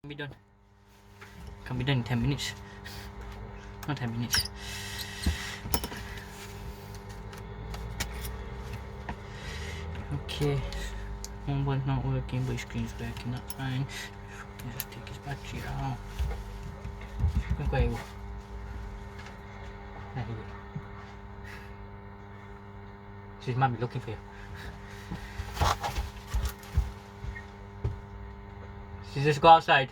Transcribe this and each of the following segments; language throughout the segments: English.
Can be done. Can be done in 10 minutes. Not 10 minutes. Okay. Mobile's not working, but screen's working. That's fine. Just take his battery out. There you go. She's might be looking for you. She just go outside.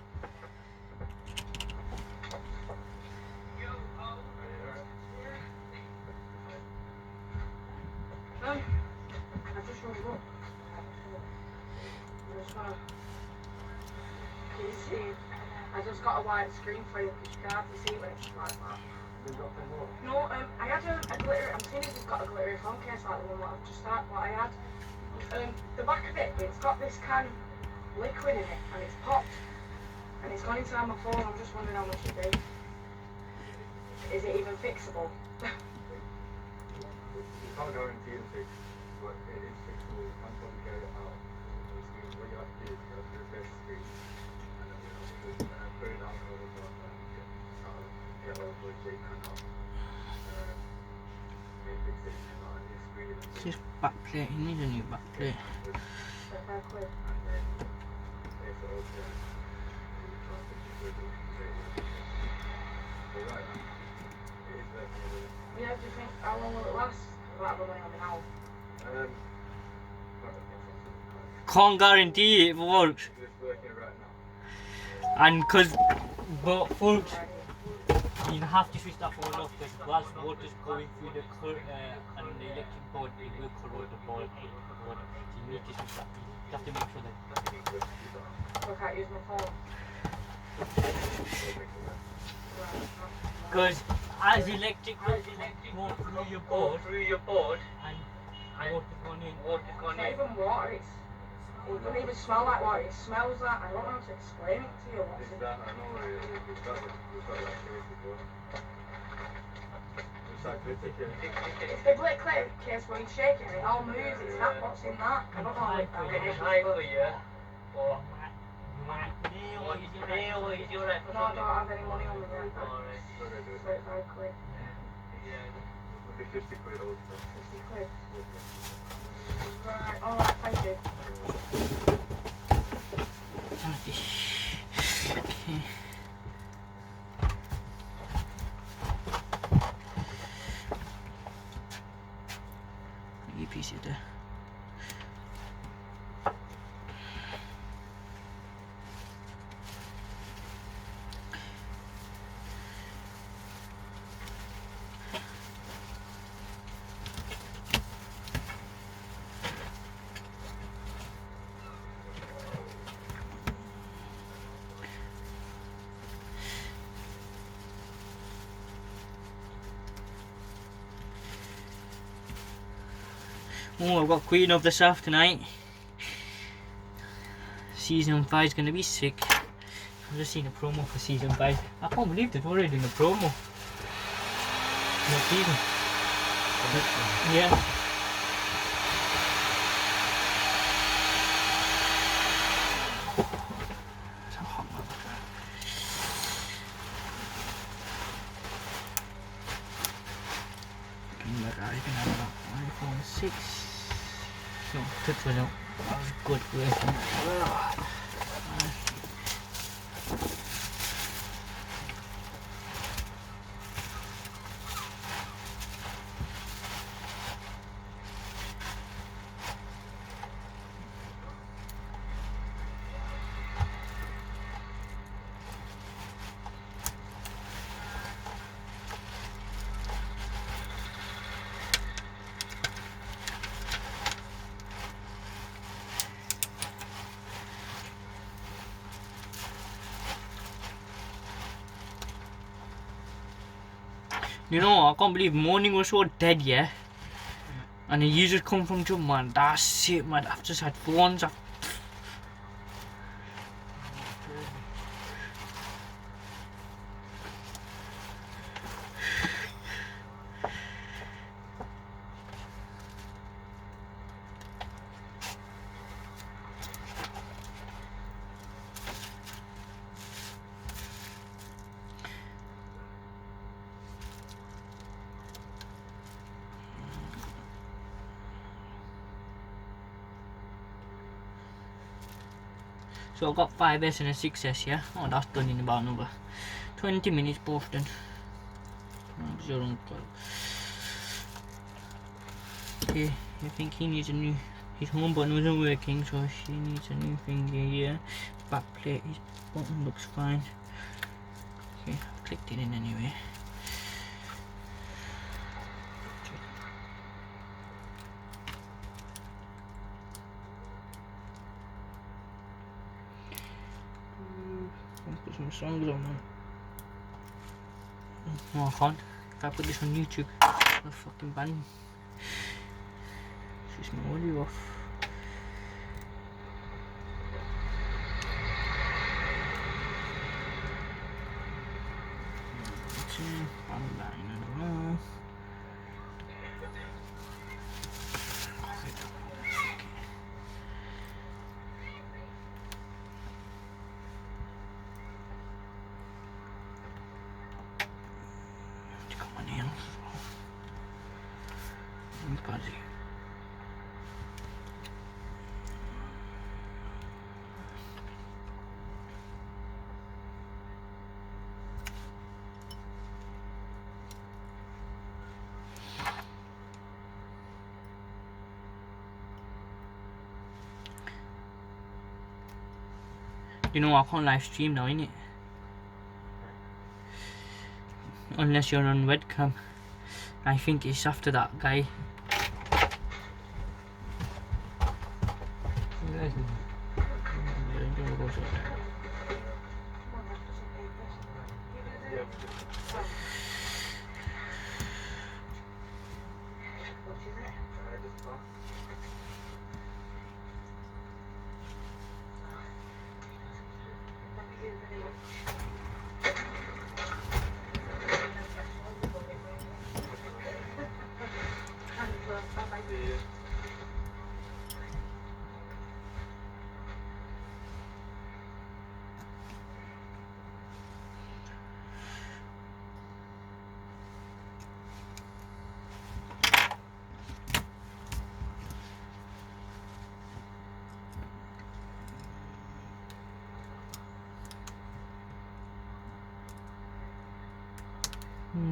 I just got a white screen for you because you can hardly see when it's like that. No, I had a glitter. I'm seeing if it's got a glittery phone case like the one that I've just had. What I had. The back of it, it's got this kind of liquid in it, and it's popped, and it's gone inside my phone. I'm just wondering how much it is. Is it even fixable? You can't guarantee it's fixed, but it is fixable. You can probably get it out. What you have to do is go through the first screen, and then put it down over the top and get over the J canal. Fix it on your screen. Just back plate. You need a new back plate. And then if it opens, you try to fix it. But right now, it is working. Yeah, do you think how long will it last? That will only now. Can't guarantee it works. It's working right now. And but folks, you have to switch that phone off because whilst water's going through the and the electric board, it will corrode the board. So you need to switch that. You have to make sure that. So I can't use my phone. Because as electric will go through your board and water's gone in. It's not even water. It doesn't even smell like water. It smells like, I don't know how to explain it to you. What's it? I know what it is. We've got that case before. It's like glitter case. It's the glitter case where you shake it and it all moves. It's not what's in that. I don't know what that is. No, I don't have any money on me yet. So it's very quick. It'll be 50 quid also. 50 quid. Right, alright, thank you. Okay. EPC there. Oh, I've got Queen of the South tonight. Season 5 is going to be sick. I've just seen a promo for Season 5. I can't believe they've already done a promo. Not season. Yeah. It's a hot one. Arriving at iPhone 6. So, touch was out. That was good working. You know, I can't believe morning was so dead, yeah? And the users come from jump, man. That's it, man. I've just had phones. So I've got 5S and a 6S, yeah? Oh, that's done in about another 20 minutes both done. That's your uncle. Okay, I think he needs a new... His home button wasn't working, so she needs a new thing here. Back plate, his button looks fine. Okay, I've clicked it in anyway. Let's put some songs on, man. No, I can't. If I put this on YouTube, they'll fucking ban me. Switch my audio off. You know I can't live stream now, innit? Unless you're on webcam. I think it's after that guy.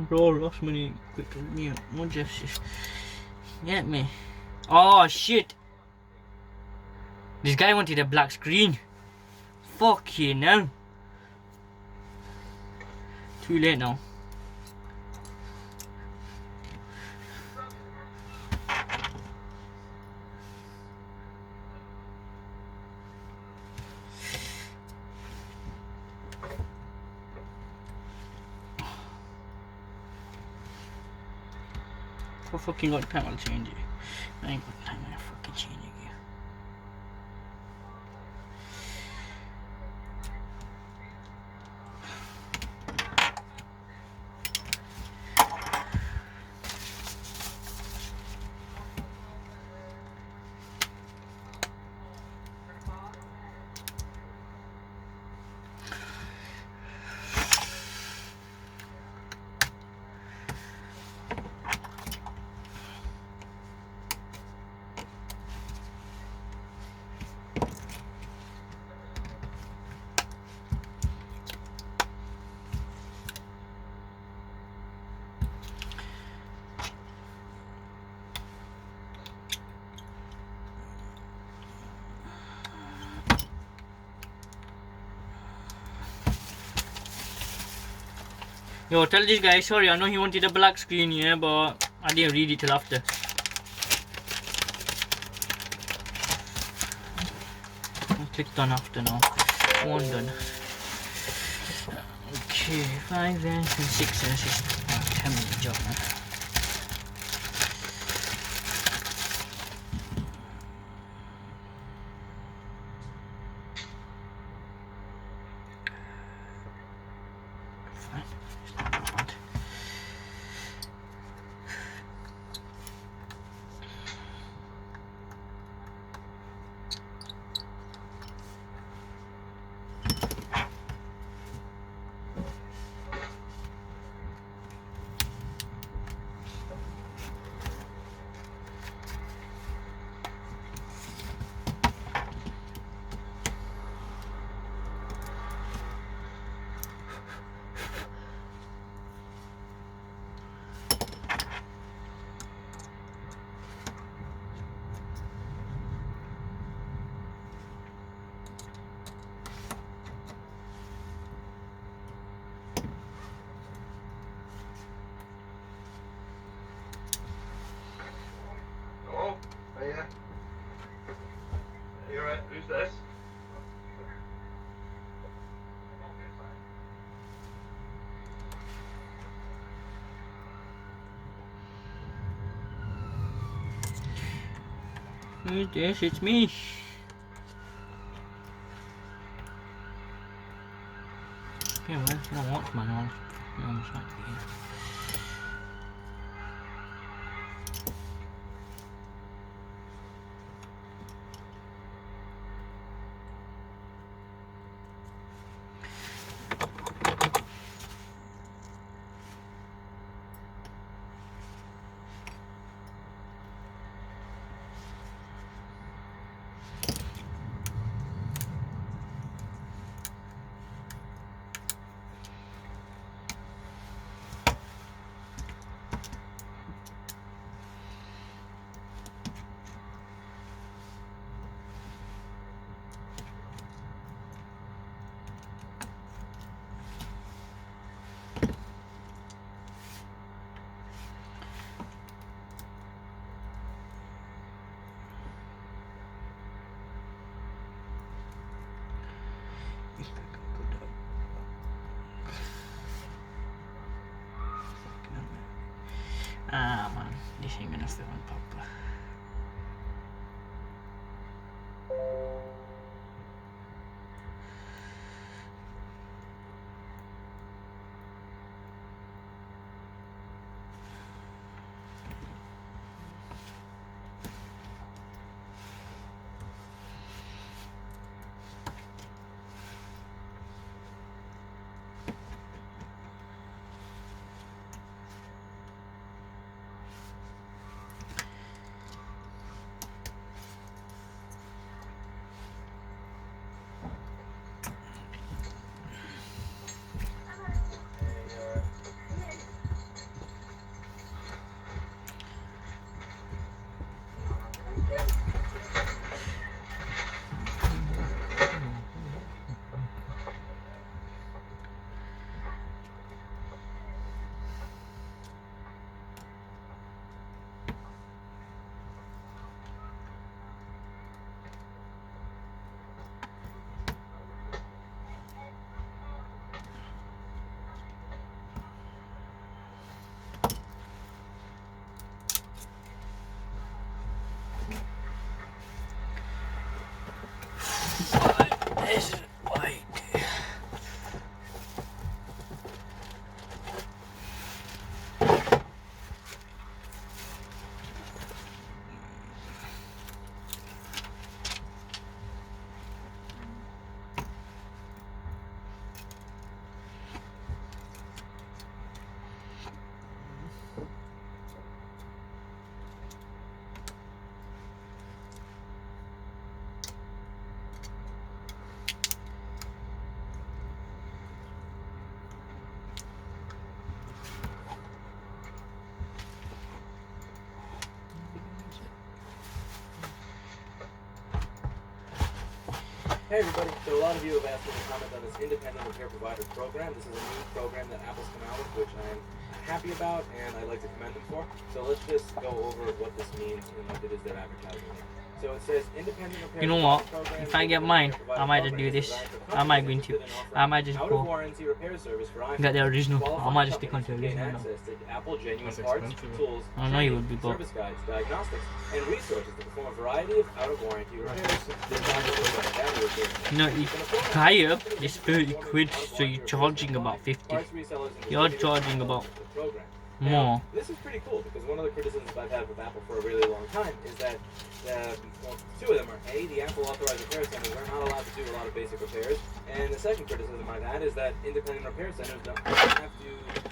Bro, lost money quickly. Yeah, more justice. Get me. Oh shit! This guy wanted a black screen. Fuck you now. Too late now. I fucking got time, I'll change it. I ain't got time, I'll fucking change it again. Yo, tell this guy, sorry, I know he wanted a black screen, yeah, but I didn't read it till after. I clicked on after now. One done. Okay, 5 and 6 and 6. 10-minute job, man. Who's this? It's me. Okay, well, I don't watch my knowledge. You almost like to hear. Ah man, this ain't gonna fit on Papa. This is white. Hey everybody, so a lot of you have asked me to comment on this independent repair provider program. This is a new program that Apple's come out with, which I'm happy about and I'd like to commend them for. So let's just go over what this means and what it is they're advertising here. So it says independent repair You know what? program. If I get mine, I might just do this. I might go into. I might just Out go. of warranty repair service for iPhones. Get the original. I Qualified might just stick onto companies the gain original. access to Apple genuine That's parts, expensive. tools, I know you training, would be, but service guides, diagnostics, and resources to perform a variety of out of warranty repairs. you know, you higher is 30 quid, so you're charging about 50. Parts resellers and You're distributors charging can about use the program. more. Now, this is pretty cool because one of the criticisms I've had with Apple for a really long time is that well, two of them are A, the Apple authorized repair centers are not allowed to do a lot of basic repairs, and the second criticism I've had is that independent repair centers don't have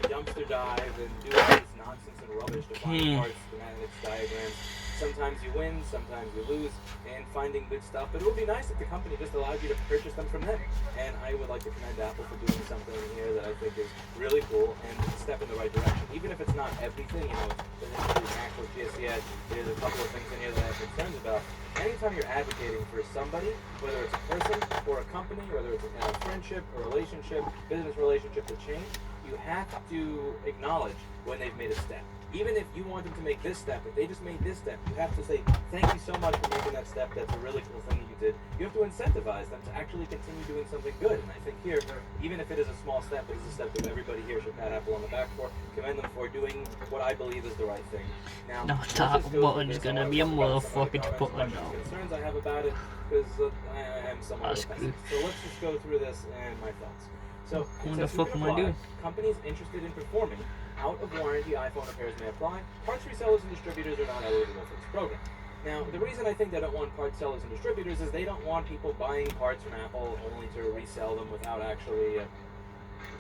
to dumpster dive and do all this nonsense and rubbish to find parts, schematics, diagrams. Sometimes you win, sometimes you lose, and finding good stuff. But it would be nice if the company just allowed you to purchase them from them. And I would like to commend Apple for doing something here that I think is really cool and a step in the right direction. Even if it's not everything, you know, it doesn't do Mac or GSCS. There's a couple of things in here that I have concerns about. Anytime you're advocating for somebody, whether it's a person or a company, whether it's a friendship, a relationship, business relationship to change, you have to acknowledge when they've made a step. Even if you want them to make this step, if they just made this step, you have to say, thank you so much for making that step. That's a really cool thing that you did. You have to incentivize them to actually continue doing something good. And I think here, even if it is a small step, it is a step that everybody here should pat Apple on the back for, commend them for doing what I believe is the right thing. Now, No, let's that just go button through is this. I gonna wanna be a talk about some of the motherfucking comments, button questions, now. concerns I have about it, because I am somewhat That's offensive. So let's just go through this and my thoughts. So, What it the says, fuck who can am I apply? doing? Companies interested in performing out-of-warranty iPhone repairs may apply. Parts resellers and distributors are not eligible for this program. Now, the reason I think they don't want parts sellers and distributors is they don't want people buying parts from Apple only to resell them without actually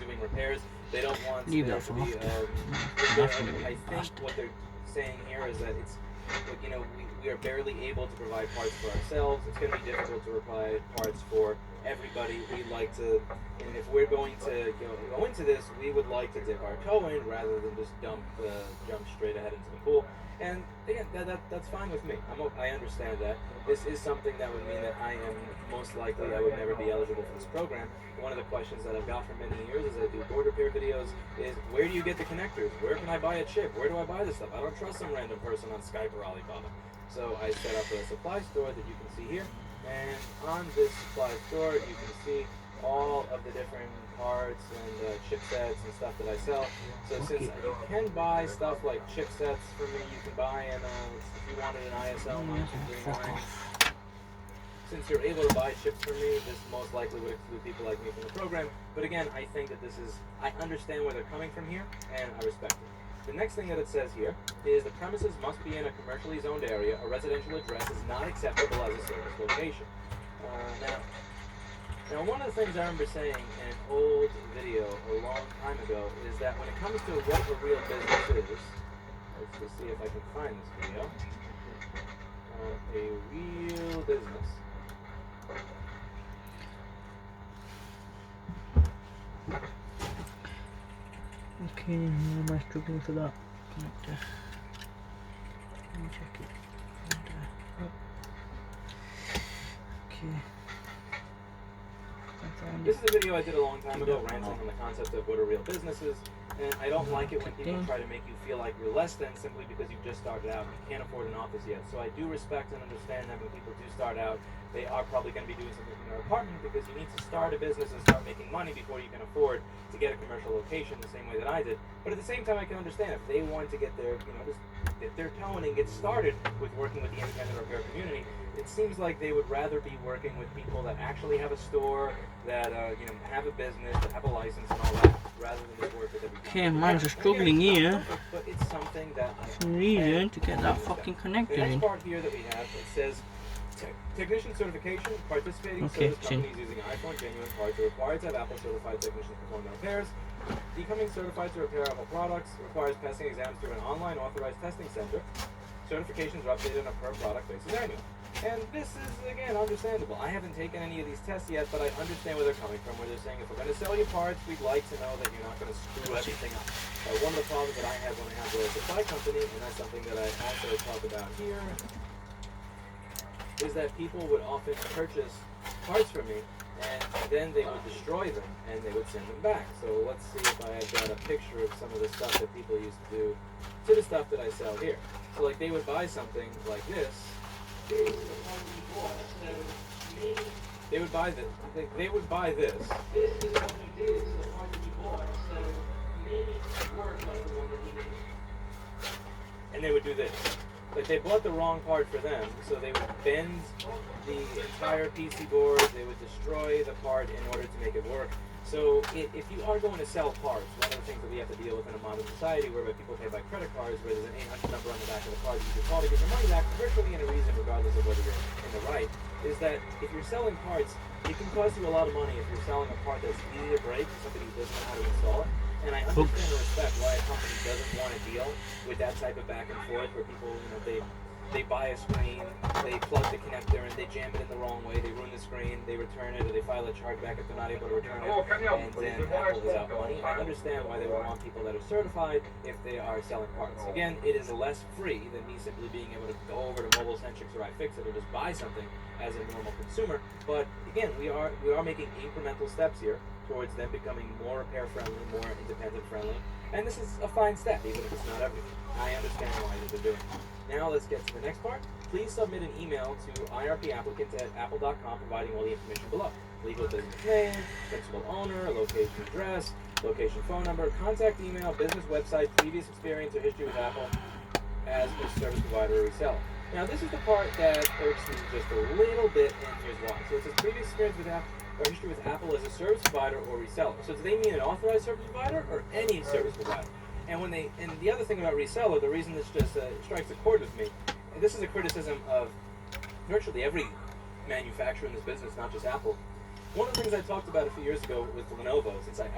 doing repairs. They don't want Leave there that to for be. after. I think what they're saying here is that it's, like, you know, we are barely able to provide parts for ourselves. It's going to be difficult to provide parts for everybody. We like to, and if we're going to go into this, we would like to dip our toe in rather than just jump straight ahead into the pool. And again, that's fine with me. I understand that. This is something that would mean that I am most likely I would never be eligible for this program. One of the questions that I've got for many years as I do board repair videos is, where do you get the connectors? Where can I buy a chip? Where do I buy this stuff? I don't trust some random person on Skype or Alibaba. So I set up a supply store that you can see here. And on this supply store, you can see all of the different parts and chipsets and stuff that I sell. So since you can buy stuff like chipsets from me, you can buy and if you wanted an ISL 9239. Since you're able to buy chips from me, this most likely would exclude people like me from the program. But again, I think that this is, I understand where they're coming from here, and I respect it. The next thing that it says here is the premises must be in a commercially zoned area. A residential address is not acceptable as a service location. Now, one of the things I remember saying in an old video a long time ago is that when it comes to what a real business is, let's just see if I can find this video. A real business. Okay, why am I struggling for that connector? Let me check it. Okay. This is a video I did a long time ago, ranting on the concept of what a real business is, and I don't like it when people try to make you feel like you're less than simply because you've just started out and you can't afford an office yet. So I do respect and understand that when people do start out, they are probably going to be doing something from their apartment because you need to start a business and start making money before you can afford to get a commercial location the same way that I did. But at the same time, I can understand if they want to get their, just dip their toe in and get started with working with the independent repair community, it seems like they would rather be working with people that actually have a store, that have a business, that have a license and all that, rather than just work with everything. Okay, mine's struggling here. But it's something that Some reason to get that fucking connector the next in. part here that we have, it says technician certification. Participating service companies using iPhone genuine parts are required to have Apple certified technicians perform the repairs. Becoming certified to repair Apple products requires passing exams through an online authorized testing center. Certifications are updated on a per product basis annually. And this is, again, understandable. I haven't taken any of these tests yet, but I understand where they're coming from, where they're saying if we're going to sell you parts, we'd like to know that you're not going to screw everything up. One of the problems that I had when I had the supply company, and that's something that I also talk about here, is that people would often purchase parts from me, and then they would destroy them, and they would send them back. So let's see if I have got a picture of some of the stuff that people used to do to the stuff that I sell here. So like they would buy something like this. They would buy this. They would buy this. This is what he did to the part that he bought, so maybe it worked like the one that he made. And they would do this. Like they bought the wrong part for them, so they would bend the entire PC board. They would destroy the part in order to make it work. So if you are going to sell parts, one of the things that we have to deal with in a modern society whereby people pay by credit cards, where there's an 800 number on the back of the card that you can call to get your money back, virtually in a reason, regardless of whether you're in the right, is that if you're selling parts, it can cost you a lot of money if you're selling a part that's easy to break to somebody who doesn't know how to install it. And I understand and respect why a company doesn't want to deal with that type of back and forth where people, they buy a screen, they plug the connector and they jam it in the wrong way, they ruin the screen, they return it, or they file a chargeback if they're not able to return it, and then Apple is out money. I understand why they would want people that are certified if they are selling parts. Again, it is less free than me simply being able to go over to Mobile Centrics or iFixit or just buy something as a normal consumer. But again, we are making incremental steps here towards them becoming more repair friendly, more independent friendly. And this is a fine step, even if it's not everything. I understand why they're doing it. Now let's get to the next part. Please submit an email to irpapplicant@apple.com providing all the information below. Legal business name, principal owner, location address, location phone number, contact email, business website, previous experience or history with Apple as a service provider or reseller. Now this is the part that irks me just a little bit, and here's why. So it says previous experience with Apple or history with Apple as a service provider or reseller. So do they mean an authorized service provider or any service provider? And the other thing about reseller, the reason this just strikes a chord with me, and this is a criticism of virtually every manufacturer in this business, not just Apple. One of the things I talked about a few years ago with Lenovo, since I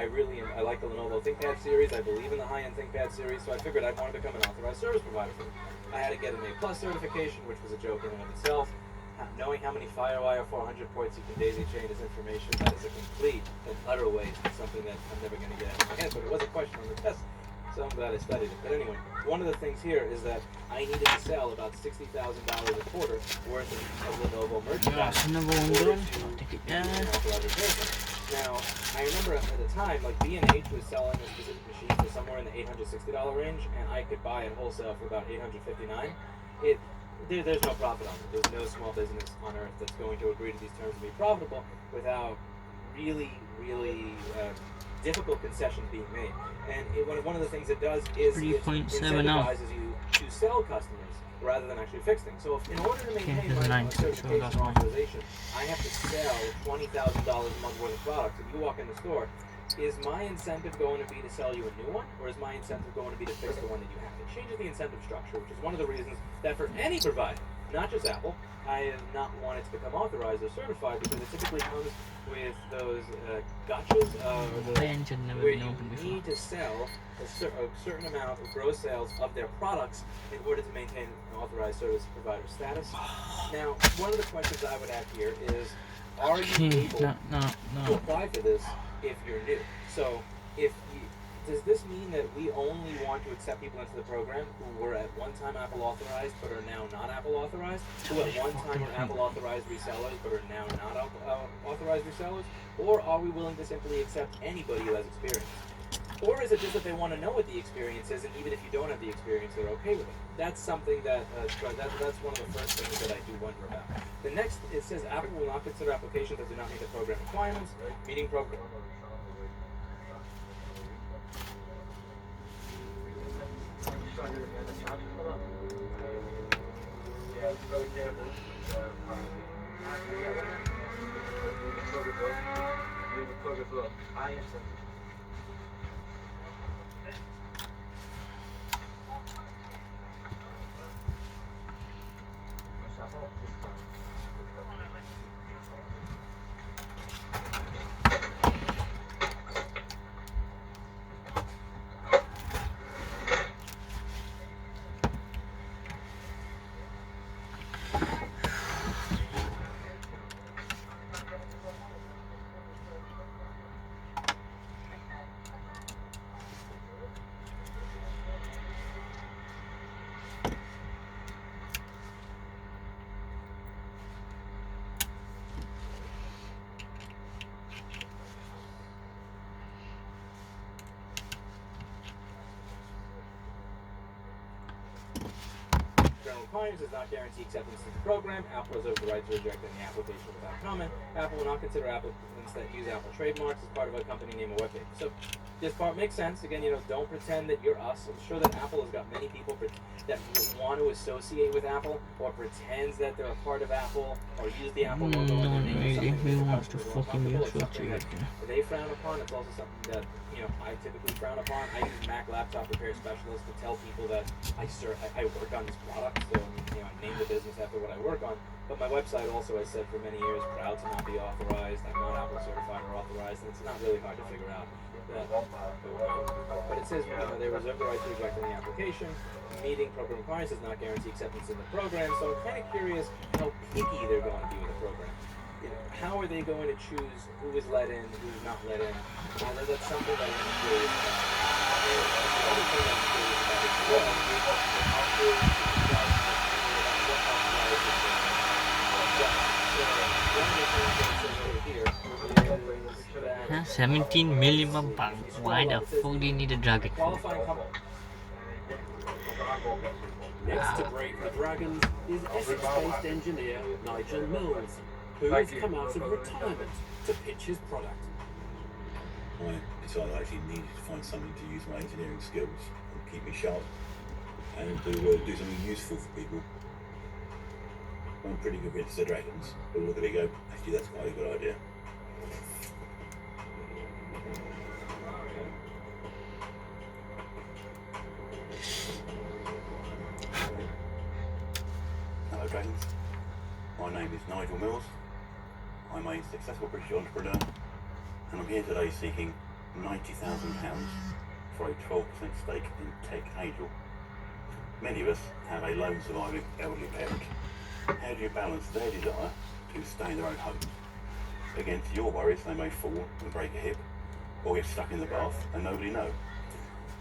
like the Lenovo ThinkPad series, I believe in the high-end ThinkPad series, so I figured I'd want to become an authorized service provider for them. I had to get an A+ certification, which was a joke in and of itself. Knowing how many FireWire 400 ports you can daisy chain as information, that is a complete and utter waste. It's something that I'm never going to get out of my head, but it was a question on the test, so I'm glad I studied it. But anyway, one of the things here is that I needed to sell about $60,000 a quarter worth of Lenovo merchandise. Now, I remember at the time, like B&H was selling a specific machine for somewhere in the $860 range, and I could buy it wholesale for about $859. There's no profit on it. There's no small business on earth that's going to agree to these terms and be profitable without really difficult concessions being made. And one of the things it does is it incentivizes you to sell customers rather than actually fix things. So in order to maintain my certification authorization, I have to sell $20,000 a month worth of products. If you walk in the store, is my incentive going to be to sell you a new one, or is my incentive going to be to fix the one that you have? It changes the incentive structure, which is one of the reasons that for any provider, not just Apple, I have not wanted to become authorized or certified, because it typically comes with those gotchas where you need to sell a certain amount of gross sales of their products in order to maintain an authorized service provider status. Now, one of the questions I would have here is, are you able to apply for this if you're new? So, does this mean that we only want to accept people into the program who were at one time Apple authorized but are now not Apple authorized? Who at one time were Apple authorized resellers but are now not authorized resellers? Or are we willing to simply accept anybody who has experience? Or is it just that they want to know what the experience is, and even if you don't have the experience, they're okay with it? That's something that, that's one of the first things that I do wonder about. The next, it says Apple will not consider applications that do not meet the program requirements, meeting program. Requirements does not guarantee acceptance to the program. Apple reserves the right to reject any application without comment. Apple will not consider applicants that use Apple trademarks as part of a company name or webpage. So this part makes sense. Again, don't pretend that you're us. I'm sure that Apple has got many people that want to associate with Apple or pretends that they're a part of Apple or use the Apple logo in their name. He wants to fucking be associated. They frown upon. It's also something that I typically frown upon. I use Mac laptop repair specialist to tell people that I work on this product, so I name the business after what I work on. But my website also has said for many years, proud to not be authorized. I'm not Apple certified or authorized, and it's not really hard to figure out. But it says they reserve the right to reject any application. Meeting program requirements does not guarantee acceptance in the program. So I'm kind of curious how picky they're going to be with the program. How are they going to choose who is let in, who's not let in? That's something that I'm curious about. And the other thing I'm curious about as well is how to what authorizes it. So one of the things that it says over here is that 17 minimum pound. Why the fuck do you need a dragon? qualifying couple. Next to break the Dragons is Essex-based engineer Nigel Mills, who has come out of retirement to pitch his product. I decided I actually needed to find something to use my engineering skills and keep me sharp and do something useful for people. I'm pretty good against the dragons, but look at it go, actually that's quite a good idea. Hello dragons, my name is Nigel Mills. I'm a successful British entrepreneur and I'm here today seeking £90,000 for a 12% stake in Tech Angel. Many of us have a lone surviving elderly parent. How do you balance their desire to stay in their own homes against your worries they may fall and break a hip or get stuck in the bath and nobody know?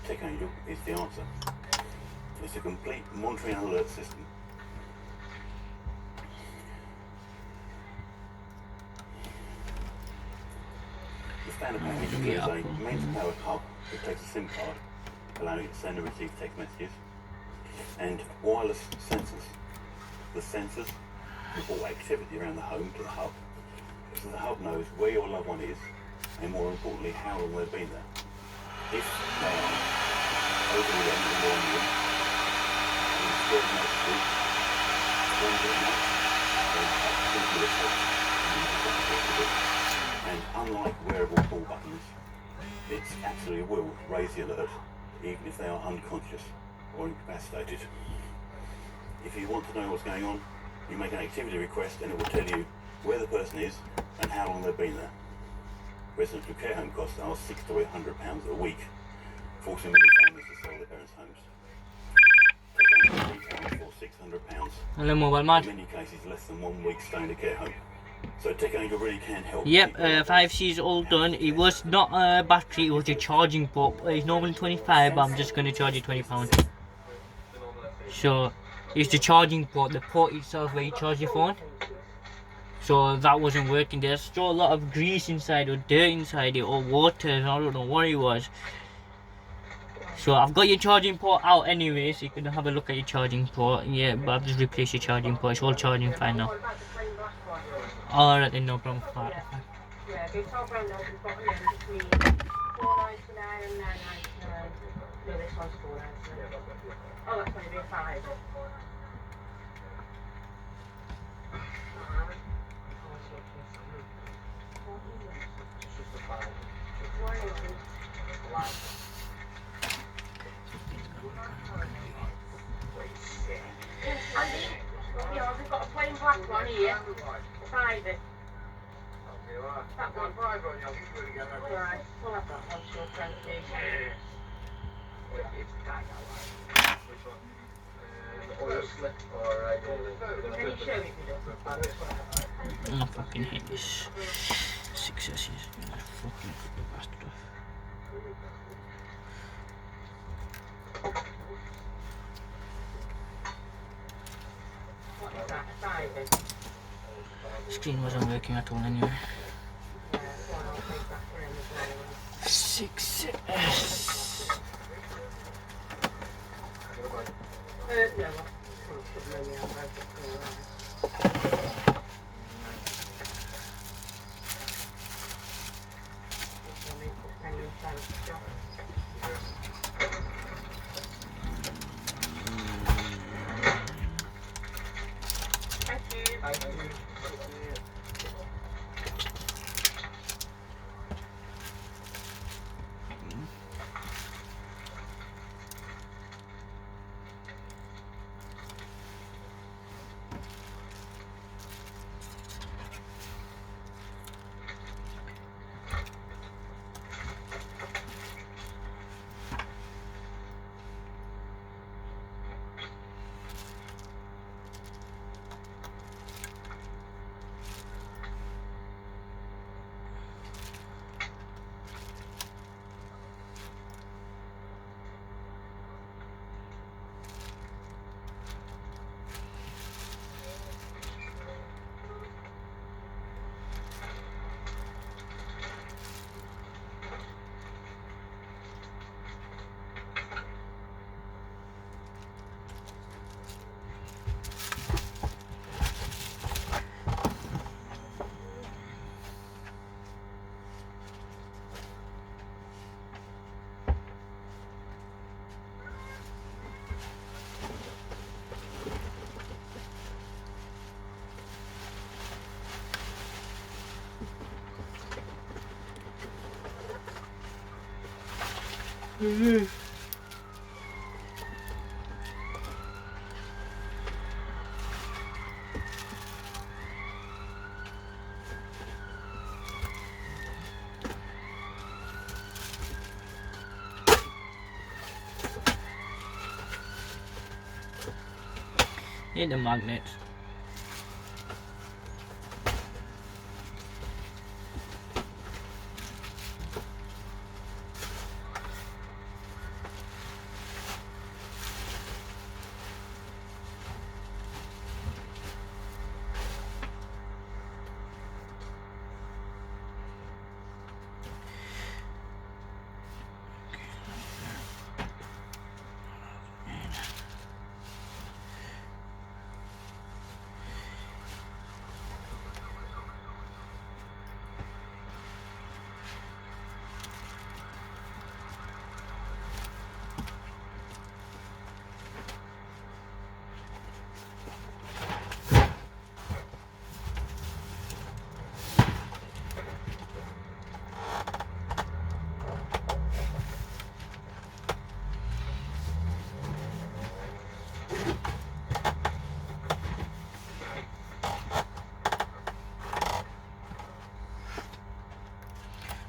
Tech Angel is the answer. It's a complete monitoring and alert system. The standard package includes a mains-powered hub that takes a SIM card, allowing you to send and receive text messages, and wireless sensors. The sensors report activity around the home to the hub, so the hub knows where your loved one is, and more importantly, how long they've been there. If they are overly young or more new, and scared not to sleep, wandering nuts, then up into the top, and unlike wearable call buttons, it actually will raise the alert even if they are unconscious or incapacitated. If you want to know what's going on, you make an activity request and it will tell you where the person is and how long they've been there. Residential care home costs are £600 to £800 a week, forcing many families to sell their parents' homes. Take home for £600, Hello, mobile man. in many cases less than 1 week staying in a care home. So Tech Angel really can help. Yep, people like 5C's all done. It was not a battery, it was a charging port. It's normally 25, but I'm just going to charge you £20. So, it's the charging port, the port itself where you charge your phone. So that wasn't working. There's still a lot of grease inside or dirt inside it or water, I don't know what it was. So I've got your charging port out anyway, so you can have a look at your charging port. Yeah, but I've just replaced your charging port, it's all charging fine now. Alright then, no problem. Right. Yeah, they top end up is bottom end between £4.99 and £9.99. No, this one's £4.99. Oh, that's going to be a 5. You know, they've got a plain black one here. 5. That one. Right, we'll have that one, sure, translation. Can you show me? I fucking hate this. Successes. Fucking bastard off. What is that? A 5? Screen wasn't working at all anyway. Yeah, well, I'll take that for him as well. 6S. No, I'll put money out there. Thank you. Hit the magnets.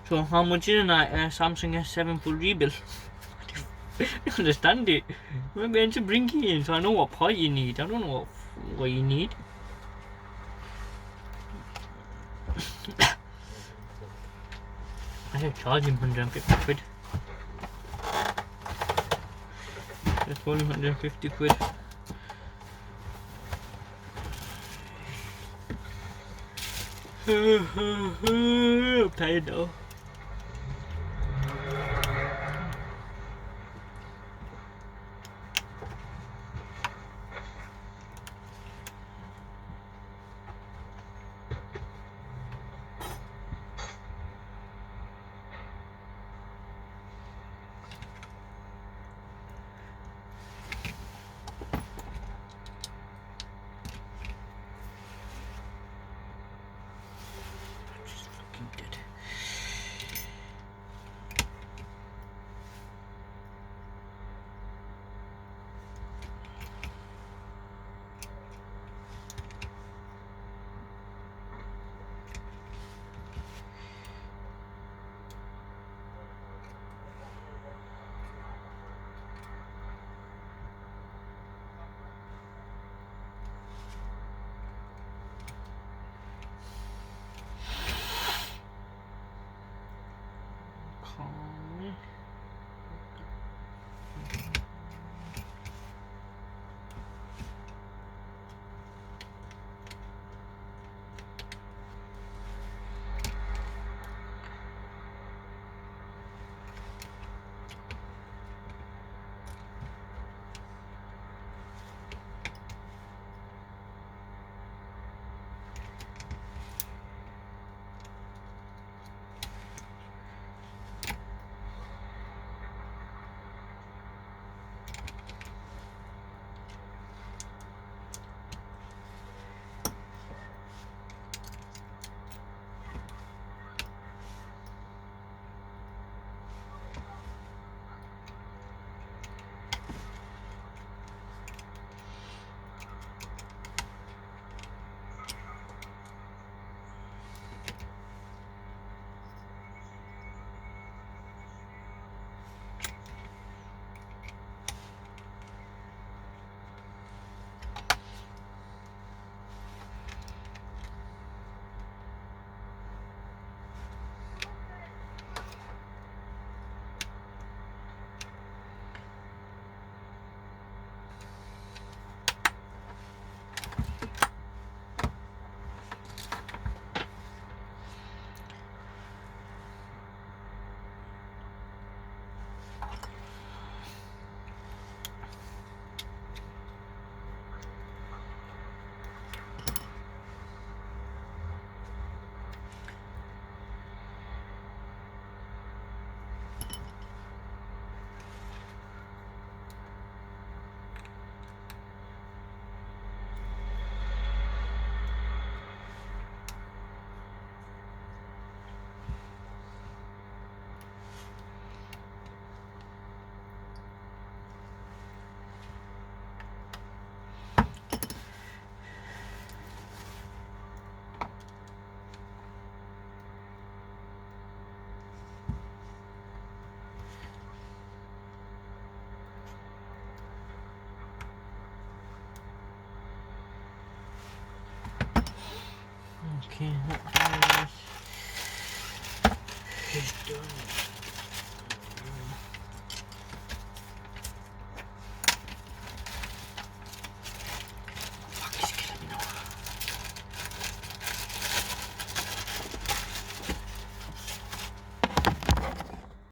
So how much is a Samsung S7 full rebuild? I don't understand it. Maybe I should bring it in so I know what part you need. I don't know what you need. I should charge him 150 quid. That's only 150 quid. I'm tired now. Just fucking dead. Okay, that's It's done.